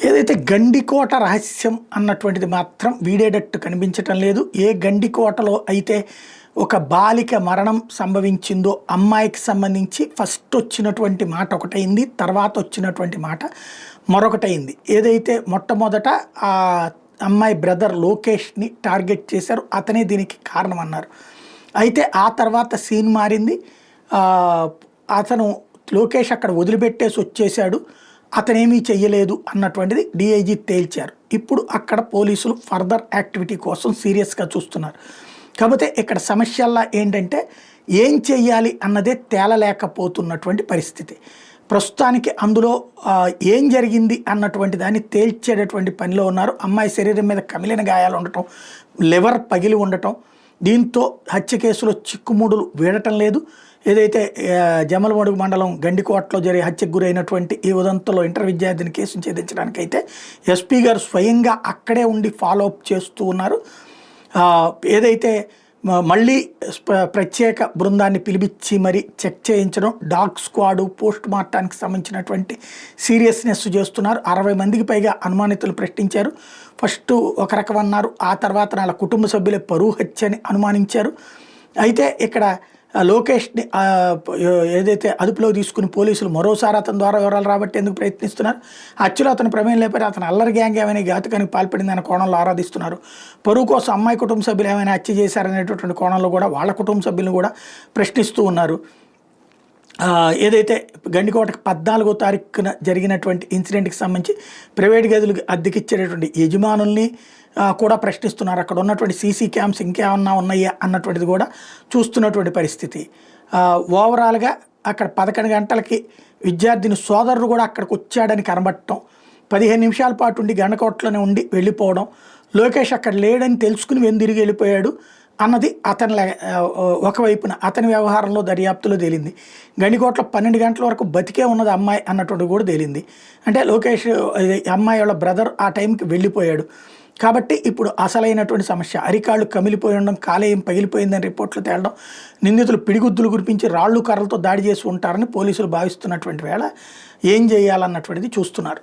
ఏదైతే గండికోట రహస్యం అన్నటువంటిది మాత్రం వీడేటట్టు కనిపించటం లేదు. ఏ గండికోటలో అయితే ఒక బాలిక మరణం సంభవించిందో అమ్మాయికి సంబంధించి ఫస్ట్ వచ్చినటువంటి మాట ఒకటైంది, తర్వాత వచ్చినటువంటి మాట మరొకటైంది. ఏదైతే మొట్టమొదట ఆ అమ్మాయి బ్రదర్ లోకేష్ని టార్గెట్ చేశారు, అతనే దీనికి కారణం అన్నారు. అయితే ఆ తర్వాత సీన్ మారింది. అతను లోకేష్ అక్కడ వదిలిపెట్టేసి వచ్చేసాడు, అతనేమీ చెయ్యలేదు అన్నటువంటిది డిఐజీ తేల్చారు. ఇప్పుడు అక్కడ పోలీసులు ఫర్దర్ యాక్టివిటీ కోసం సీరియస్గా చూస్తున్నారు. కాకపోతే ఇక్కడ సమస్యల్లా ఏంటంటే ఏం చెయ్యాలి అన్నదే తేలలేకపోతున్నటువంటి పరిస్థితి. ప్రస్తుతానికి అందులో ఏం జరిగింది అన్నటువంటి దాన్ని తేల్చేటటువంటి పనిలో ఉన్నారు. అమ్మాయి శరీరం మీద కమిలిన గాయాలు ఉండటం, లివర్ పగిలి ఉండటం, దీంతో హత్య కేసులో చిక్కుముడులు వీడటం లేదు. ఏదైతే జమలమడుగు మండలం గండికోటలో జరిగే హత్యకు గురైనటువంటి ఈ ఉదంతంలో ఇంటర్ విద్యార్థిని కేసును ఛేదించడానికైతే ఎస్పీ గారు స్వయంగా అక్కడే ఉండి ఫాలో అప్ చేస్తూ ఉన్నారు. ఏదైతే మళ్ళీ ప్రత్యేక బృందాన్ని పిలిపించి మరి చెక్ చేయించడం, డాగ్ స్క్వాడు పోస్ట్ మార్టానికి సంబంధించినటువంటి సీరియస్నెస్ చేస్తున్నారు. 60 మందికి పైగా అనుమానితులు ప్రశ్నించారు. ఫస్ట్ ఒక రకం అన్నారు, ఆ తర్వాత వాళ్ళ కుటుంబ సభ్యులే పరువు హత్య అని అనుమానించారు. అయితే ఇక్కడ లోకేష్ని ఏదైతే అదుపులో తీసుకుని పోలీసులు మరోసారి అతని ద్వారా వివరాలు రాబట్టేందుకు ప్రయత్నిస్తున్నారు. హత్యలో అతని ప్రమేయం లేకపోతే అతను అల్లరి గ్యాంగ్ ఏమైనా ఘాతుకానికి పాల్పడిందనే కోణంలో ఆరాధిస్తున్నారు. పరువు కోసం అమ్మాయి కుటుంబ సభ్యులు ఏమైనా హత్య చేశారనేటటువంటి కోణంలో కూడా వాళ్ళ కుటుంబ సభ్యులను కూడా ప్రశ్నిస్తూ ఉన్నారు. ఏదైతే గండికోటకి 14వ తారీఖున జరిగినటువంటి ఇన్సిడెంట్కి సంబంధించి ప్రైవేట్ గదులు అద్దెకిచ్చేటటువంటి యజమానుల్ని కూడా ప్రశ్నిస్తున్నారు. అక్కడ ఉన్నటువంటి సీసీ క్యామ్స్ ఇంకేమన్నా ఉన్నాయా అన్నటువంటిది కూడా చూస్తున్నటువంటి పరిస్థితి. ఓవరాల్గా అక్కడ 11 గంటలకి విద్యార్థిని సోదరుడు కూడా అక్కడికి వచ్చాడని కనబడటం, 15 నిమిషాల పాటు ఉండి గండకోటలోనే ఉండి వెళ్ళిపోవడం, లోకేష్ అక్కడ లేడని తెలుసుకుని వెనుదిరిగి వెళ్ళిపోయాడు అన్నది అతని ఒకవైపున అతని వ్యవహారంలో దర్యాప్తులో తేలింది. గండికోటలో 12 గంటల వరకు బతికే ఉన్నది అమ్మాయి అన్నటువంటి కూడా తేలింది. అంటే లోకేష్ అమ్మాయి వాళ్ళ బ్రదర్ ఆ టైంకి వెళ్ళిపోయాడు. కాబట్టి ఇప్పుడు అసలైనటువంటి సమస్య అరికాళ్ళు కమిలిపోయి ఉండడం, కాలేయం పగిలిపోయిందని రిపోర్ట్లు తేలడం, నిందితులు పిడిగుద్దులు గురిపించి రాళ్ళు కర్రలతో దాడి చేసి ఉంటారని పోలీసులు భావిస్తున్నటువంటి వేళ ఏం చేయాలన్నటువంటిది చూస్తున్నారు.